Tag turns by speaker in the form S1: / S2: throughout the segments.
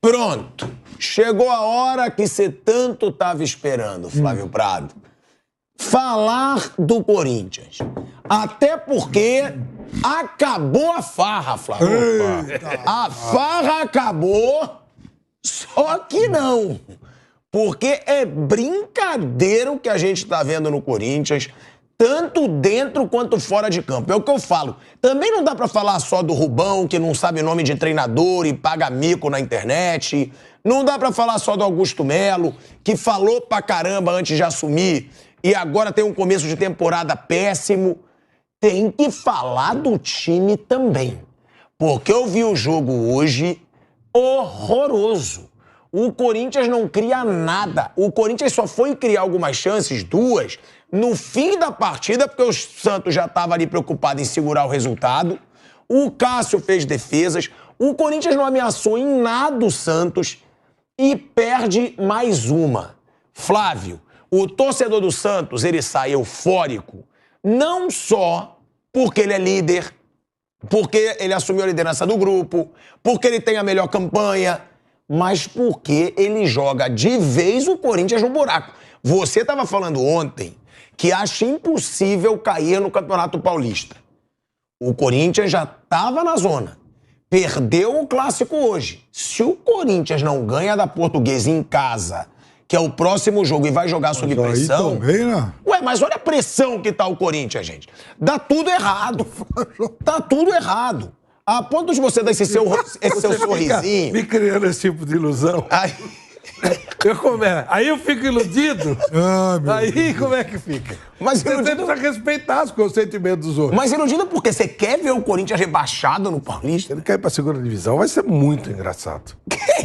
S1: Pronto. Chegou a hora que você tanto estava esperando, Flávio Prado. Falar do Corinthians. Até porque acabou a farra, Flávio. A farra acabou, só que não. Porque é brincadeira o que a gente está vendo no Corinthians, tanto dentro quanto fora de campo. É o que eu falo. Também não dá pra falar só do Rubão, que não sabe nome de treinador e paga mico na internet. Não dá pra falar só do Augusto Melo, que falou pra caramba antes de assumir e agora tem um começo de temporada péssimo. Tem que falar do time também. Porque eu vi o jogo hoje horroroso. O Corinthians não cria nada. O Corinthians só foi criar algumas chances, 2, no fim da partida, porque o Santos já estava ali preocupado em segurar o resultado. O Cássio fez defesas. O Corinthians não ameaçou em nada o Santos e perde mais uma. Flávio, o torcedor do Santos, ele sai eufórico, não só porque ele é líder, porque ele assumiu a liderança do grupo, porque ele tem a melhor campanha, mas porque ele joga de vez o Corinthians no buraco. Você estava falando ontem que acha impossível cair no Campeonato Paulista. O Corinthians já estava na zona. Perdeu o clássico hoje. Se o Corinthians não ganha da Portuguesa em casa, que é o próximo jogo, e vai jogar sob pressão...
S2: Também, né?
S1: Ué, mas olha a pressão que tá o Corinthians, gente. Dá tudo errado. Tá tudo errado. A ponto de você dar esse seu sorrisinho...
S3: Me criando esse tipo de ilusão. Aí eu fico iludido. Aí como é que fica?
S1: Mas
S3: você precisa respeitar os sentimentos dos outros.
S1: Mas iludido porque você quer ver o Corinthians rebaixado no Paulista?
S3: Ele quer ir pra segunda divisão, vai ser muito engraçado.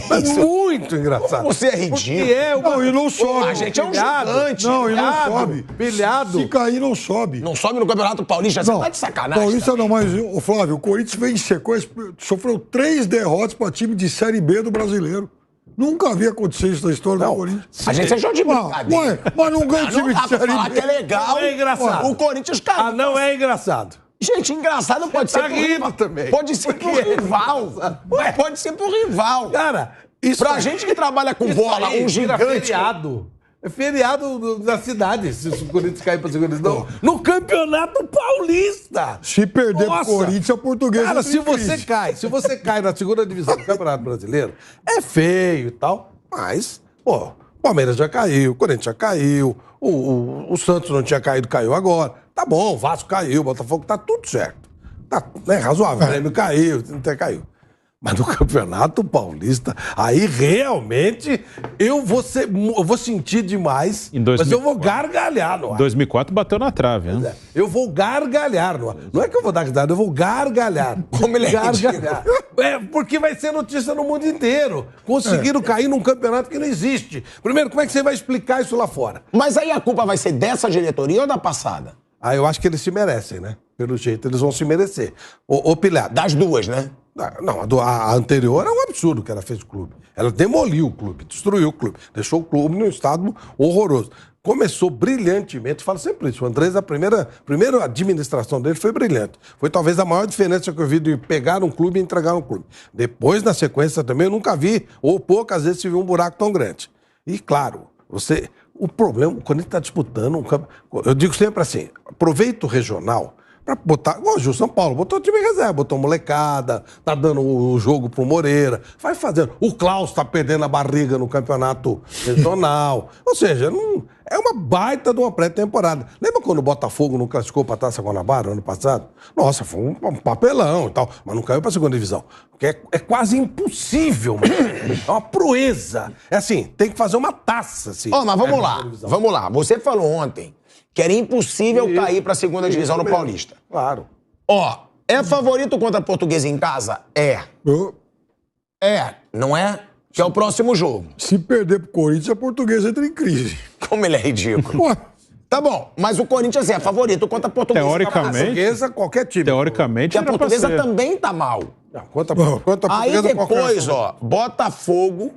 S3: Vai ser muito engraçado.
S1: Você é ridículo.
S2: Não, e não sobe.
S1: A gente é um gigante.
S2: Não, e não sobe.
S3: Pilhado.
S2: Se cair, não sobe.
S1: Não sobe no Campeonato Paulista? Você tá de sacanagem.
S2: Paulista não, mas, Flávio, o Corinthians vem em sequência, sofreu 3 derrotas pra time de Série B do Brasileiro. Nunca havia acontecido isso na história do Corinthians.
S1: A gente é jogo de brincadeira.
S2: Mas não ganha o time de Série B.
S1: Que é legal.
S3: Não é engraçado.
S1: O Corinthians caiu.
S3: Não é engraçado.
S1: Gente, engraçado pode ser pro rival
S3: também.
S1: Pode ser pro rival. Ué, pode ser pro rival.
S3: Cara, isso
S1: pra gente que trabalha com bola, um gigante...
S3: feriado. É feriado da cidade, se o Corinthians cair pra segunda divisão. No Campeonato Paulista!
S2: Se perder pro Corinthians, a Portuguesa...
S3: Cara, se você cai na segunda divisão do Campeonato Brasileiro, é feio e tal, mas, pô, o Palmeiras já caiu, o Corinthians já caiu, o Santos não tinha caído, caiu agora. Tá bom, o Vasco caiu, o Botafogo, tá tudo certo. Tá, né, razoável, o Grêmio caiu, até caiu. Mas no Campeonato Paulista, aí realmente eu vou sentir demais, mas eu vou gargalhar no ar.
S4: Em 2004 bateu na trave, né?
S3: Eu vou gargalhar no ar. Não é que eu vou dar risada, eu vou gargalhar.
S1: Como ele é
S3: gargalhar. Porque vai ser notícia no mundo inteiro. Conseguiram cair num campeonato que não existe. Primeiro, como é que você vai explicar isso lá fora?
S1: Mas aí a culpa vai ser dessa diretoria ou da passada?
S3: Eu acho que eles se merecem, né? Pelo jeito, eles vão se merecer. Ô Pilhado.
S1: Das duas, né?
S3: Não, a anterior é um absurdo que ela fez o clube. Ela demoliu o clube, destruiu o clube, deixou o clube num estado horroroso. Começou brilhantemente, falo sempre isso, o Andrés, a primeira administração dele foi brilhante. Foi talvez a maior diferença que eu vi de pegar um clube e entregar um clube. Depois, na sequência também, eu nunca vi, ou poucas vezes se viu um buraco tão grande. E, claro, o problema, quando ele está disputando um campo... Eu digo sempre assim, aproveita o regional... Pra botar, hoje o São Paulo botou o time em reserva, botou molecada, tá dando o jogo pro Moreira, vai fazendo. O Klaus tá perdendo a barriga no campeonato regional. Ou seja, é uma baita de uma pré-temporada. Lembra quando o Botafogo não classificou pra Taça Guanabara ano passado? Nossa, foi um papelão e tal, mas não caiu pra segunda divisão. Porque é quase impossível, mano. É uma proeza. É assim, tem que fazer uma taça, assim.
S1: Mas vamos lá. Você falou ontem que era impossível cair pra segunda divisão no Paulista.
S3: Claro.
S1: É favorito contra a Portuguesa em casa? Não é? Que é o próximo jogo.
S2: Se perder pro Corinthians, a Portuguesa entra em crise.
S1: Como ele é ridículo. Tá bom, mas o Corinthians é favorito contra a Portuguesa.
S3: Teoricamente, qualquer time.
S4: Teoricamente,
S1: a Portuguesa também tá mal.
S3: Não, quanto a Portuguesa,
S1: aí depois, Botafogo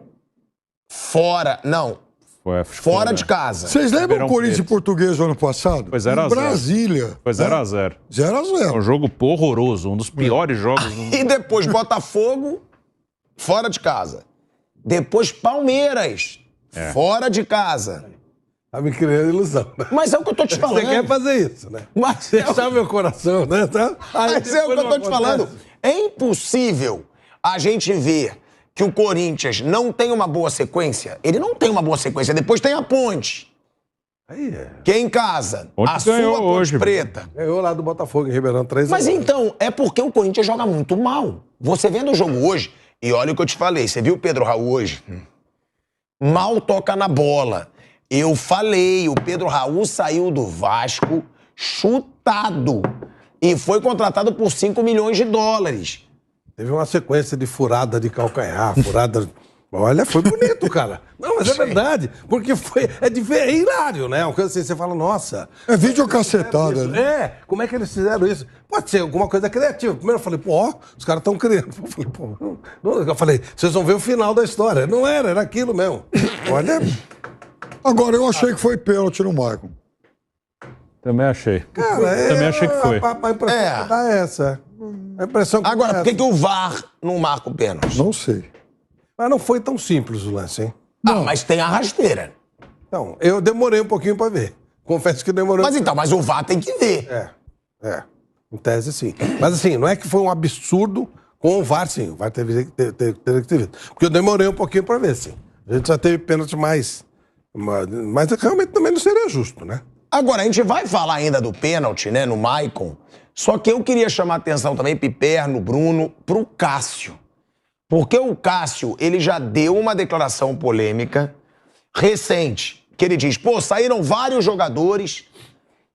S1: fora... Não. Fora de casa.
S2: Vocês lembram o Corinthians e Português no ano passado?
S4: Foi 0x0.
S2: Brasília.
S4: Foi 0x0.
S2: 0x0.
S4: Um jogo horroroso, um dos piores jogos.
S1: E depois Botafogo, fora de casa. Depois Palmeiras, fora de casa.
S3: Tá me criando ilusão.
S1: Mas é o que eu tô te falando.
S3: Você quer fazer isso, né?
S1: Mas
S3: Deixar meu coração, né? Tá?
S1: Mas é o que eu tô te falando. É impossível a gente ver que o Corinthians não tem uma boa sequência. Ele não tem uma boa sequência. Depois tem a Ponte.
S3: Aí é.
S1: Que é em casa.
S4: Ontem
S1: A sua
S4: ganhou
S1: Ponte
S4: hoje,
S1: Preta.
S3: Ganhou lá do Botafogo em Ribeirão 3
S1: Mas então, é porque o Corinthians joga muito mal. Você vendo o jogo hoje, e olha o que eu te falei, você viu o Pedro Raul hoje? Mal toca na bola. Eu falei, o Pedro Raul saiu do Vasco chutado e foi contratado por 5 milhões de dólares.
S3: Teve uma sequência de furada de calcanhar, furada... Olha, foi bonito, cara. Não, mas é verdade. Porque foi... É hilário, né? Uma coisa assim, você fala, nossa...
S2: É vídeo cacetada, né?
S3: É, como é que eles fizeram isso? Pode ser alguma coisa criativa. Primeiro eu falei, pô, os caras estão criando. Eu falei, vocês vão ver o final da história. Não era aquilo mesmo. Olha...
S2: Agora, eu achei que foi pênalti no Maicon.
S4: Também achei.
S3: Cara,
S4: Também achei que foi.
S3: A impressão que dá é essa. A impressão que
S1: Agora,
S3: dá
S1: por
S3: é
S1: que o VAR não marca o pênalti?
S2: Não sei.
S3: Mas não foi tão simples o lance, hein?
S1: Ah, mas tem a rasteira.
S3: Então, eu demorei um pouquinho pra ver. Confesso que demorei.
S1: Mas o VAR tem que ver.
S3: Em tese, sim. Mas assim, não é que foi um absurdo com o VAR, sim. O VAR teria que ter visto. Porque eu demorei um pouquinho pra ver, sim. A gente já teve pênalti mais... Mas realmente também não seria justo, né?
S1: Agora, a gente vai falar ainda do pênalti, né, no Maicon. Só que eu queria chamar a atenção também, Piperno, Bruno, pro Cássio. Porque o Cássio, ele já deu uma declaração polêmica recente, que ele diz, pô, saíram vários jogadores,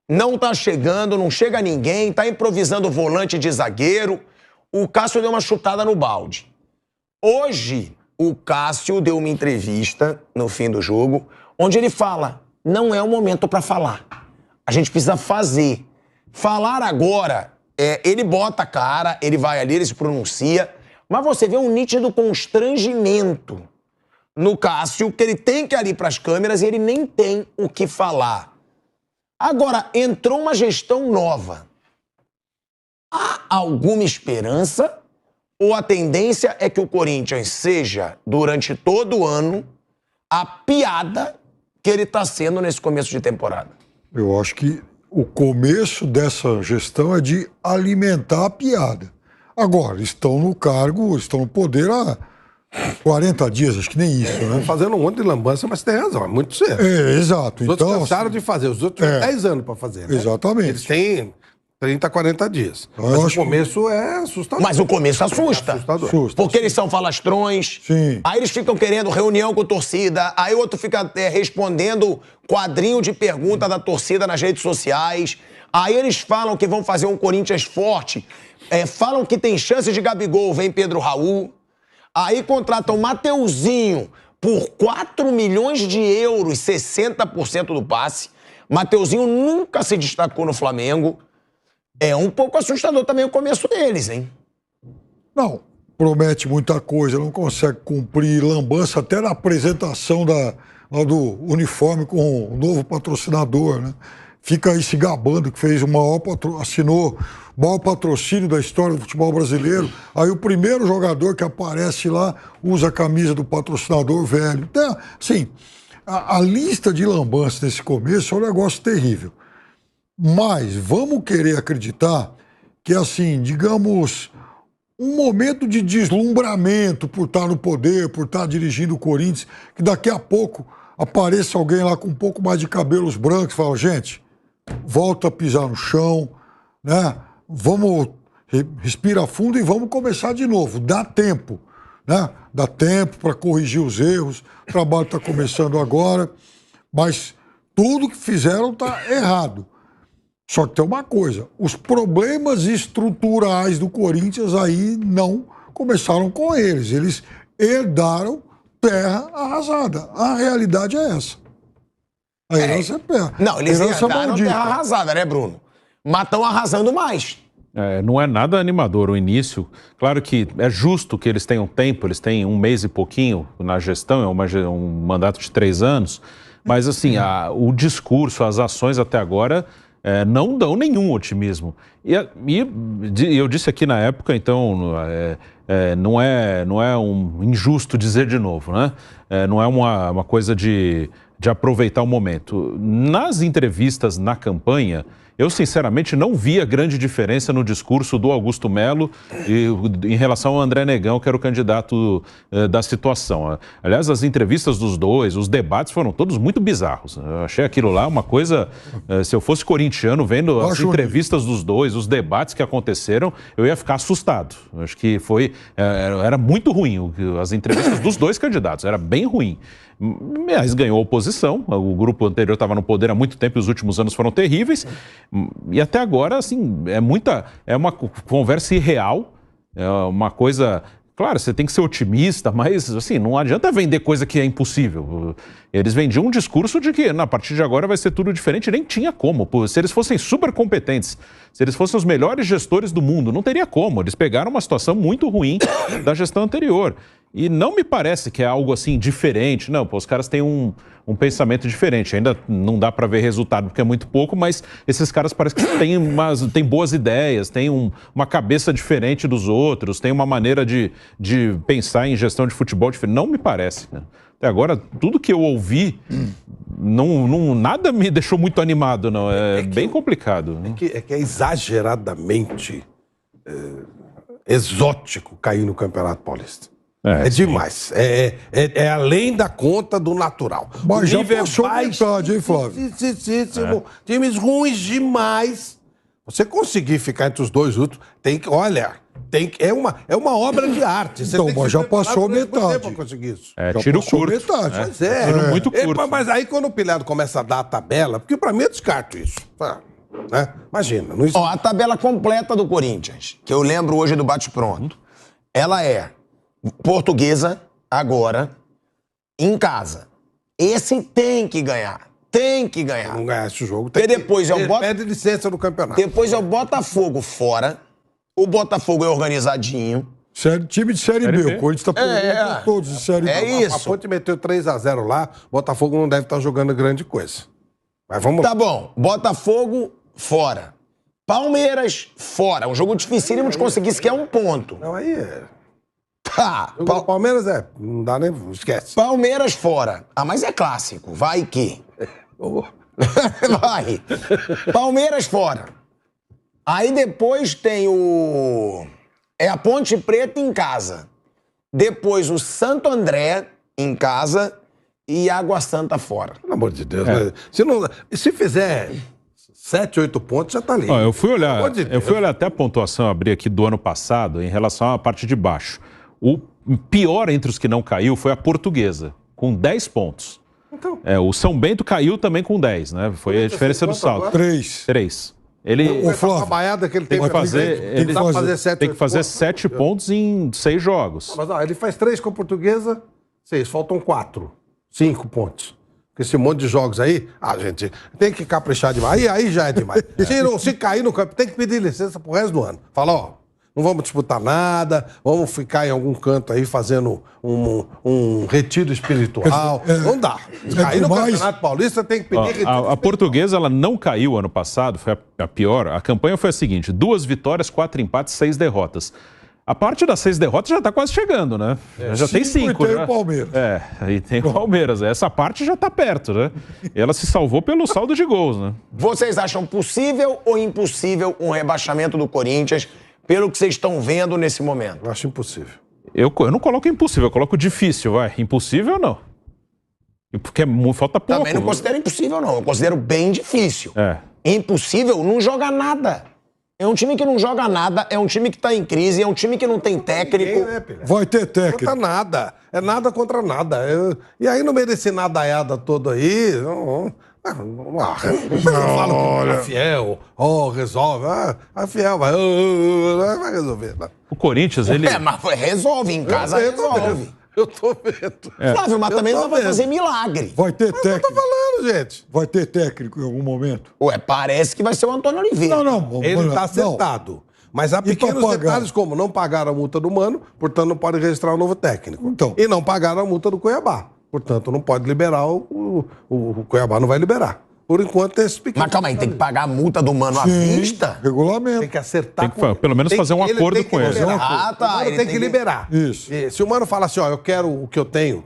S1: não tá chegando, não chega ninguém, tá improvisando volante de zagueiro. O Cássio deu uma chutada no balde. Hoje, o Cássio deu uma entrevista no fim do jogo, onde ele fala, não é o momento pra falar. A gente precisa fazer. Falar agora, ele bota a cara, ele vai ali, ele se pronuncia, mas você vê um nítido constrangimento no Cássio, que ele tem que ir ali pras câmeras e ele nem tem o que falar. Agora, entrou uma gestão nova. Há alguma esperança? Ou a tendência é que o Corinthians seja, durante todo o ano, a piada que ele está sendo nesse começo de temporada?
S2: Eu acho que o começo dessa gestão é de alimentar a piada. Agora, estão no cargo, estão no poder há 40 dias, acho que nem isso, né?
S3: Estão fazendo um monte de lambança, mas tem razão, é muito cedo.
S2: Exato.
S3: Os outros
S2: Então,
S3: cansaram de fazer, os outros têm 10 anos para fazer, né?
S2: Exatamente.
S3: Eles têm 30, 40 dias.
S2: Eu
S3: Mas
S2: acho
S3: o começo é assustador.
S1: Mas o começo assusta.
S3: Assustador.
S1: Porque eles são falastrões.
S2: Sim.
S1: Aí eles ficam querendo reunião com a torcida. Aí o outro fica respondendo quadrinho de pergunta da torcida nas redes sociais. Aí eles falam que vão fazer um Corinthians forte. Falam que tem chance de Gabigol, vem Pedro Raul. Aí contratam Mateuzinho por 4 milhões de euros, 60% do passe. Mateuzinho nunca se destacou no Flamengo. É um pouco assustador também o começo deles, hein?
S2: Não, promete muita coisa, não consegue cumprir, lambança até na apresentação lá do uniforme com o novo patrocinador, né? Fica aí se gabando que fez assinou o maior patrocínio da história do futebol brasileiro. Aí o primeiro jogador que aparece lá usa a camisa do patrocinador velho. Então, assim, a lista de lambanças nesse começo é um negócio terrível. Mas vamos querer acreditar que, assim, digamos, um momento de deslumbramento por estar no poder, por estar dirigindo o Corinthians, que daqui a pouco apareça alguém lá com um pouco mais de cabelos brancos e fala, gente, volta a pisar no chão, né? Vamos respirar fundo e vamos começar de novo. Dá tempo, né? Dá tempo para corrigir os erros. O trabalho está começando agora, mas tudo que fizeram está errado. Só que tem uma coisa, os problemas estruturais do Corinthians aí não começaram com eles. Eles herdaram terra arrasada. A realidade é essa. A herança é terra.
S1: Não, eles
S2: herança
S1: herdaram
S2: maldita.
S1: terra arrasada, né, Bruno? Mas estão arrasando mais.
S4: Não é nada animador o início. Claro que é justo que eles tenham tempo, eles têm 1 mês e pouquinho na gestão, é um mandato de 3 anos, mas assim, o discurso, as ações até agora não dão nenhum otimismo. E eu disse aqui na época, então, não é um injusto dizer de novo, né? Não é uma coisa de aproveitar o momento. Nas entrevistas na campanha, eu sinceramente não via grande diferença no discurso do Augusto Melo em relação ao André Negão, que era o candidato da situação. Aliás, as entrevistas dos dois, os debates foram todos muito bizarros. Eu achei aquilo lá uma coisa... Se eu fosse corintiano vendo as entrevistas dos dois, os debates que aconteceram, eu ia ficar assustado. Acho que era muito ruim as entrevistas dos dois candidatos, era bem ruim. Mas ganhou a oposição, o grupo anterior estava no poder há muito tempo e os últimos anos foram terríveis. E até agora, assim, é uma conversa irreal, é uma coisa... Claro, você tem que ser otimista, mas assim, não adianta vender coisa que é impossível. Eles vendiam um discurso de que a partir de agora vai ser tudo diferente, nem tinha como. Se eles fossem super competentes, se eles fossem os melhores gestores do mundo, não teria como. Eles pegaram uma situação muito ruim da gestão anterior. E não me parece que é algo assim diferente. Não, os caras têm um pensamento diferente. Ainda não dá para ver resultado porque é muito pouco, mas esses caras parecem que têm boas ideias, têm uma cabeça diferente dos outros, têm uma maneira de pensar em gestão de futebol diferente. Não me parece, né? Até agora, tudo que eu ouvi, nada me deixou muito animado, não. É bem complicado. Né?
S3: É que é exageradamente exótico cair no Campeonato Paulista. É demais. É além da conta do natural.
S2: Mas já passou metade, hein, Flávio?
S3: Times ruins demais. Você conseguir ficar entre os dois últimos, é uma obra de arte. Você
S2: então, mas já passou metade.
S3: Pra conseguir isso.
S4: Tiro curto.
S2: Metade.
S3: Pois
S4: tiro muito curto.
S3: Mas aí quando o Pilhado começa a dar a tabela, porque pra mim eu descarto isso. Né? Imagina. Não...
S1: A tabela completa do Corinthians, que eu lembro hoje do bate-pronto, ela é Portuguesa, agora, em casa. Esse tem que ganhar. Tem que ganhar.
S3: Não ganhar esse jogo.
S1: Porque depois
S3: pede licença no campeonato.
S1: Depois é o Botafogo fora. O Botafogo é organizadinho.
S2: Time de Série B. O Corinthians tá perdendo todos de Série B.
S1: É isso.
S3: A Ponte meteu 3-0 lá. Botafogo não deve estar jogando grande coisa. Mas vamos lá.
S1: Tá bom. Botafogo fora. Palmeiras fora. Um jogo dificílimo de conseguir sequer um ponto.
S3: Não, aí é...
S1: O
S3: Palmeiras não dá nem... Esquece.
S1: Palmeiras fora. Mas é clássico. Vai que... Vai. Palmeiras fora. Aí depois tem a Ponte Preta em casa. Depois o Santo André em casa e Água Santa fora.
S3: Pelo amor de Deus. Né? Se fizer 7, 8 pontos, já tá ali.
S4: Eu fui olhar até a pontuação, abri aqui do ano passado, em relação à parte de baixo. O pior entre os que não caiu foi a Portuguesa, com 10 pontos. Então. O São Bento caiu também com 10, né? Foi a diferença do saldo.
S2: 3.
S4: Ele
S3: trabalhada que ele
S4: tem que fazer 7 pontos em 6 jogos.
S3: Mas ele faz 3 com a Portuguesa, 6, faltam 4, 5 pontos. Com esse monte de jogos aí, gente, tem que caprichar demais. Aí já é demais. Se cair no campo, tem que pedir licença pro resto do ano. Fala, não vamos disputar nada, vamos ficar em algum canto aí fazendo um retiro espiritual. Não dá. Cair no Campeonato Paulista tem que pedir retiro espiritual.
S4: A Portuguesa, ela não caiu ano passado, foi a pior. A campanha foi a seguinte: 2 vitórias, 4 empates, 6 derrotas. A parte das 6 derrotas já está quase chegando, né? Já tem 5.
S2: E tem o Palmeiras.
S4: E tem o Palmeiras. Essa parte já está perto, né? Ela se salvou pelo saldo de gols, né?
S1: Vocês acham possível ou impossível um rebaixamento do Corinthians pelo que vocês estão vendo nesse momento?
S3: Eu acho impossível.
S4: Eu não coloco impossível, eu coloco difícil, vai. Impossível, não. Porque falta pouco.
S1: Também não considero impossível, não. Eu considero bem difícil. Impossível não joga nada. É um time que não joga nada, é um time que tá em crise, é um time que não tem técnico.
S2: Vai ter técnico.
S3: Contra nada. É nada contra nada. E aí, no meio desse nadaiada todo aí... Olha, a Fiel, resolve. A Fiel vai resolver.
S4: O Corinthians, ele...
S1: mas resolve em casa, resolve.
S3: Eu tô vendo.
S1: Flávio, mas também não vai fazer milagre.
S2: Vai ter técnico.
S3: Eu tô falando, gente.
S2: Vai ter técnico em algum momento?
S1: Parece que vai ser o Antônio Oliveira.
S2: Não.
S3: Ele tá acertado. Mas há pequenos detalhes como não pagaram a multa do Mano, portanto não pode registrar um novo técnico.
S2: Então.
S3: E não pagaram a multa do Cuiabá. Portanto, não pode liberar o Cuiabá não vai liberar. por enquanto, esses pequenos.
S1: Mas calma aí, tem que pagar a multa do Mano à vista?
S2: Regulamento.
S3: Tem que acertar
S4: Tem que pelo menos fazer um acordo com ele.
S1: Ah, tá.
S3: O Mano
S1: Ele
S3: tem que liberar.
S2: Isso.
S3: E se o Mano fala assim, ó, eu quero o que eu tenho,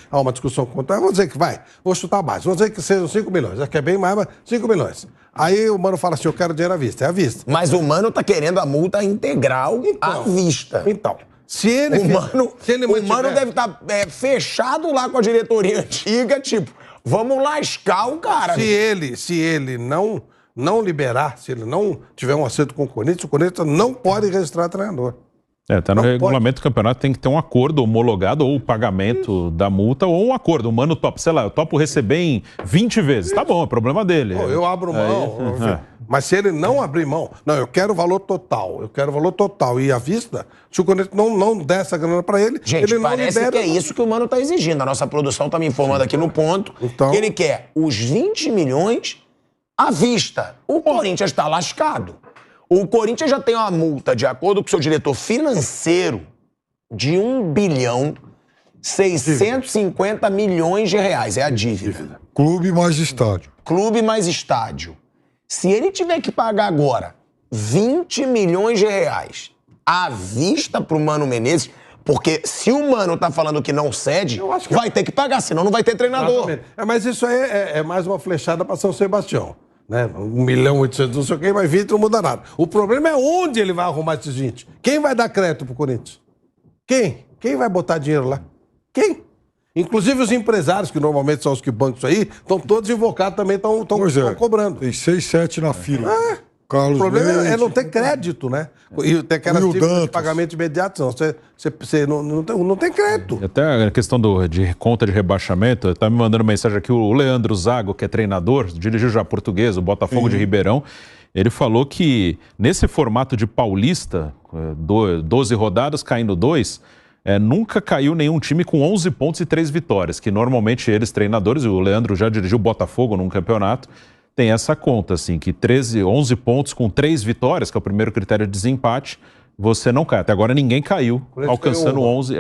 S3: há uma discussão contra, vamos dizer que vou chutar baixo, vamos dizer que sejam 5 milhões, já que é bem mais, mas 5 milhões. Aí o Mano fala assim, eu quero dinheiro à vista, é à vista.
S1: Mas o Mano tá querendo a multa integral à vista.
S3: Então, se ele...
S1: O Mano,
S3: se ele
S1: o Mano deve estar fechado lá com a diretoria antiga, tipo, vamos lascar o cara.
S3: Se ele não liberar, se ele não tiver um acerto com o Corinthians não pode registrar treinador.
S4: Tá no regulamento do campeonato, tem que ter um acordo homologado, ou o pagamento da multa, ou um acordo. O Mano topa, sei lá, eu topo receber em 20 vezes. Tá bom, é problema dele.
S3: Pô, eu abro mão. Mas se ele não abrir mão, não, eu quero o valor total, e à vista, se o Corinthians não der essa grana pra ele,
S1: Gente,
S3: ele não
S1: parece
S3: libera.
S1: que é isso que o Mano tá exigindo. A nossa produção tá me informando aqui no ponto
S3: Então...
S1: que ele quer os 20 milhões à vista. O Corinthians tá lascado. O Corinthians já tem uma multa, de acordo com o seu diretor financeiro, de 1 bilhão 650 milhões de reais. É a dívida.
S2: Clube mais estádio.
S1: Clube mais estádio. Se ele tiver que pagar agora 20 milhões de reais à vista pro Mano Menezes, porque se o Mano tá falando que não cede, vai ter que pagar, senão não vai ter treinador.
S3: Exatamente. Mas isso aí é mais uma flechada pra São Sebastião. Né? 1.800.000, não sei o quê, mas 20 não muda nada. O problema é onde ele vai arrumar esses 20. Quem vai dar crédito pro Corinthians? Quem? Quem vai botar dinheiro lá? Quem? Inclusive os empresários, que normalmente são os que bancam isso aí, estão todos invocados também, estão cobrando.
S2: Tem 6, 7 na fila. Carlos
S3: O problema é
S2: Leite,
S3: não ter crédito, né? E tem aquelas
S2: Will
S3: dívidas de
S2: Dantas.
S3: pagamento imediato, você não tem crédito.
S4: Até a questão de conta de rebaixamento, tá me mandando mensagem aqui o Leandro Zago, que é treinador, dirigiu já Portuguesa, o Botafogo de Ribeirão. Ele falou que nesse formato de paulista, 12 rodadas caindo 2, nunca caiu nenhum time com 11 pontos e 3 vitórias, que normalmente eles, treinadores, e o Leandro já dirigiu o Botafogo num campeonato, tem essa conta, assim, que 11 pontos com 3 vitórias, que é o primeiro critério de desempate, você não cai. Até agora ninguém caiu, alcançando 11.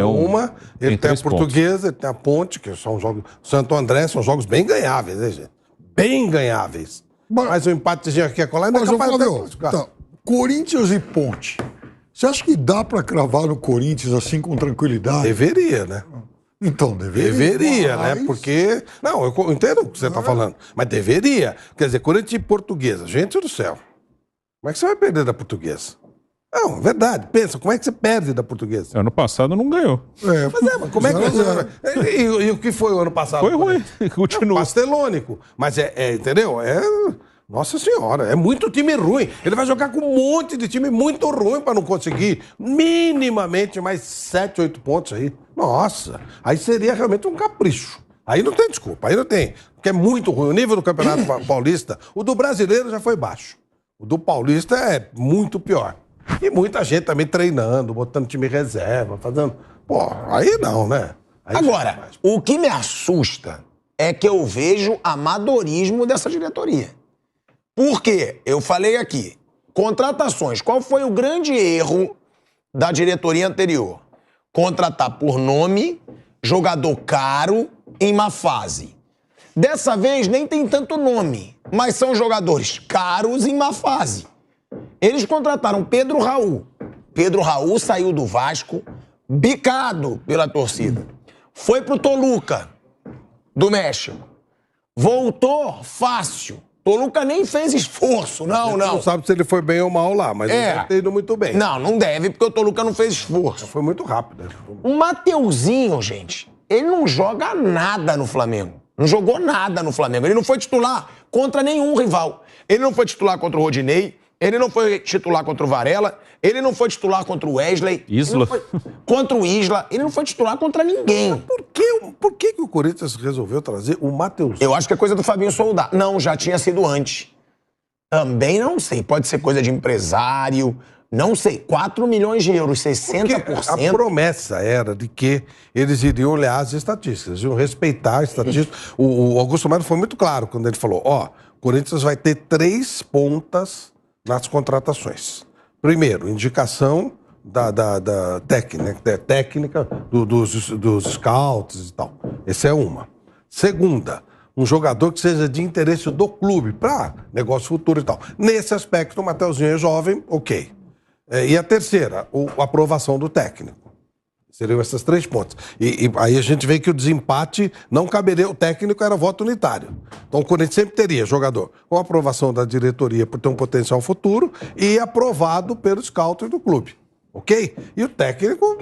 S3: Uma, ele tem a
S4: 3
S3: Portuguesa, ele tem a Ponte, que são jogos... Santo André são jogos bem ganháveis, né, gente? Bem ganháveis. Mas o empatezinho aqui e acolá ainda é capaz de classificar.
S2: Tá. Corinthians e Ponte. Você acha que dá pra cravar no Corinthians assim com tranquilidade?
S3: Deveria, né?
S2: Então, deveria.
S3: Deveria,
S2: mas...
S3: né? Porque... Não, eu entendo o que você está falando. Mas deveria. Quer dizer, Corinthians e Portuguesa. Gente do céu. Como é que você vai perder da Portuguesa? Não, verdade. Pensa, como é que você perde da Portuguesa?
S4: Ano passado não ganhou.
S3: Mas como é que você... E o que foi o ano passado?
S4: Foi ruim. Continua.
S3: Pastelônico. Mas entendeu? Nossa Senhora, é muito time ruim. Ele vai jogar com um monte de time muito ruim para não conseguir minimamente mais 7, 8 pontos aí. Nossa, aí seria realmente um capricho. Aí não tem desculpa, aí não tem. Porque é muito ruim. O nível do Campeonato Paulista, o do brasileiro já foi baixo. O do Paulista é muito pior. E muita gente também treinando, botando time reserva, fazendo... Pô, aí não, né? Aí
S1: Agora, o que me assusta é que eu vejo amadorismo dessa diretoria. Por quê? Eu falei aqui, contratações. Qual foi o grande erro da diretoria anterior? Contratar por nome, jogador caro, em má fase. Dessa vez nem tem tanto nome, mas são jogadores caros em má fase. Eles contrataram Pedro Raul. Pedro Raul saiu do Vasco, bicado pela torcida. Foi pro Toluca, do México. Voltou fácil. Toluca nem fez esforço, não.
S3: Não sabe se ele foi bem ou mal lá, mas ele deve ter ido muito bem.
S1: Não deve, porque o Toluca não fez esforço.
S3: Foi muito rápido.
S1: O Mateuzinho, gente, ele não joga nada no Flamengo. Não jogou nada no Flamengo. Ele não foi titular contra nenhum rival. Ele não foi titular contra o Rodinei, ele não foi titular contra o Varela, ele não foi titular contra o Wesley.
S4: Isla.
S1: Contra o Isla. Ele não foi titular contra ninguém.
S3: Por que o Corinthians resolveu trazer o Mateuzinho?
S1: Eu acho que é coisa do Fabinho Soldado. Não, já tinha sido antes. Também não sei. Pode ser coisa de empresário. Não sei. 4 milhões de euros, 60%.
S3: Porque a promessa era de que eles iriam olhar as estatísticas, iam respeitar as estatísticas. O Augusto Melo foi muito claro quando ele falou, o Corinthians vai ter 3 pontas nas contratações. Primeiro, indicação da técnica dos scouts e tal. Essa é uma. Segunda, um jogador que seja de interesse do clube, para negócio futuro e tal. Nesse aspecto, o Mateuzinho é jovem, ok. E a terceira, a aprovação do técnico. Seriam essas 3 pontos. E aí a gente vê que o desempate não caberia, o técnico era voto unitário. Então o Corinthians sempre teria jogador com aprovação da diretoria por ter um potencial futuro e aprovado pelo scouter do clube. Ok? E o técnico,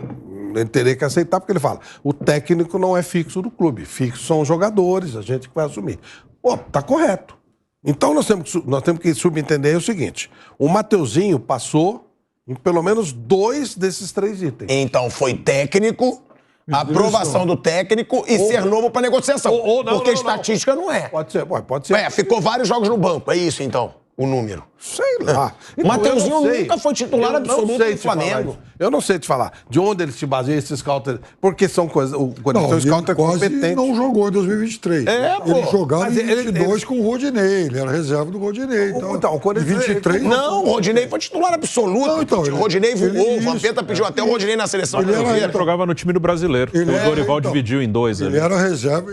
S3: ele teria que aceitar, porque ele fala, o técnico não é fixo do clube, fixo são os jogadores, a gente que vai assumir. Pô, tá correto. Então nós temos que subentender o seguinte, o Mateuzinho passou em pelo menos 2 desses 3 itens.
S1: Então foi técnico, aprovação do técnico e ser novo para negociação. Porque estatística não é.
S3: Pode ser, pode ser.
S1: Ficou vários jogos no banco, é isso então, o número.
S3: Sei lá.
S1: O Mateuzinho nunca foi titular absoluto do Flamengo.
S3: Eu não sei te falar de onde ele se baseia, esse scouter, porque são coisas... O Corinthians é um scouter competente.
S2: Não jogou em 2023. Ele jogava em 22 com o Rodinei, ele era reserva do Rodinei.
S3: Então, o Corinthians...
S2: 23...
S1: Não, o Rodinei foi titular absoluto. Não, então, o Rodinei voou, o Vampeta pediu até o Rodinei na seleção brasileira.
S4: Ele jogava no time do brasileiro. O Dorival dividiu em 2.
S2: Ele era reserva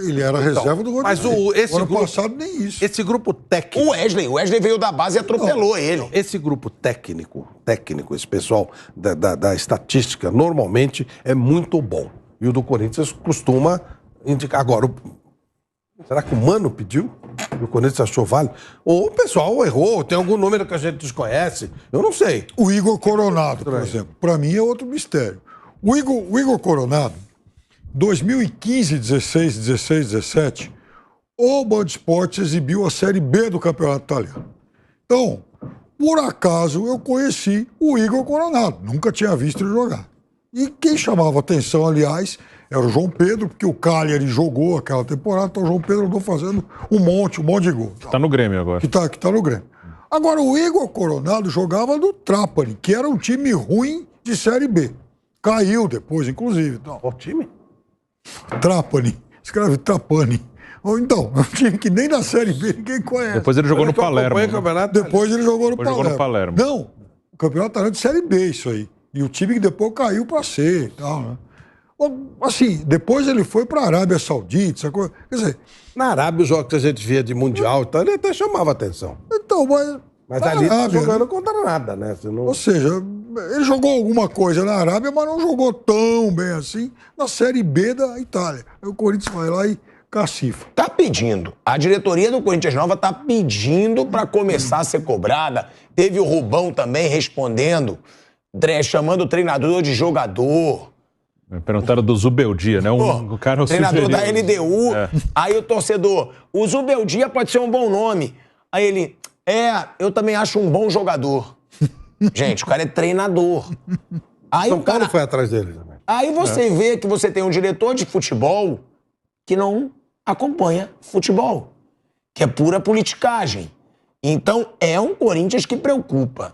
S2: do Rodinei.
S3: Mas esse
S2: ano
S3: grupo,
S2: passado nem isso.
S3: Esse grupo técnico...
S1: O Wesley veio da base e atropelou ele.
S3: Esse grupo técnico, esse pessoal da estatística, normalmente é muito bom. E o do Corinthians costuma indicar. Agora, será que o Mano pediu? E o Corinthians achou válido? Ou o pessoal errou, tem algum número que a gente desconhece? Eu não sei.
S2: O Igor Coronado, por exemplo, para mim é outro mistério. O Igor Coronado, 2015, 16, 17, o Band Esportes exibiu a Série B do Campeonato Italiano. Então, por acaso, eu conheci o Igor Coronado. Nunca tinha visto ele jogar. E quem chamava atenção, aliás, era o João Pedro, porque o Cagliari jogou aquela temporada, então o João Pedro andou fazendo um monte de gol.
S4: Tá no Grêmio agora.
S2: Que tá no Grêmio. Agora, o Igor Coronado jogava no Trapani, que era um time ruim de Série B. Caiu depois, inclusive. Então,
S3: o time?
S2: Trapani. Escreve Trapani. Ou então, é um time que nem na Série B ninguém conhece.
S4: Depois ele jogou no Palermo.
S2: Depois ele jogou no Palermo. Não, o campeonato era de Série B isso aí. E o time que depois caiu pra C e tal, né? Assim, depois ele foi pra Arábia Saudita, essa coisa. Quer dizer...
S3: Na Arábia, os jogos que a gente via de Mundial e tal, ele até chamava atenção.
S2: Então,
S3: mas ali tá jogando contra nada, né?
S2: Ou seja, ele jogou alguma coisa na Arábia, mas não jogou tão bem assim na Série B da Itália. Aí o Corinthians vai lá e cacifa.
S1: Tá pedindo. A diretoria do Corinthians Nova tá pedindo para começar a ser cobrada. Teve o Rubão também respondendo, chamando o treinador de jogador.
S4: Perguntaram do Zubeldia, né? O cara
S1: treinador da LDU. Aí o torcedor, o Zubeldia pode ser um bom nome. Aí ele, eu também acho um bom jogador. Gente, o cara é treinador. Aí
S3: São Paulo foi atrás dele também.
S1: Aí você vê que você tem um diretor de futebol que não acompanha futebol, que é pura politicagem. Então, é um Corinthians que preocupa.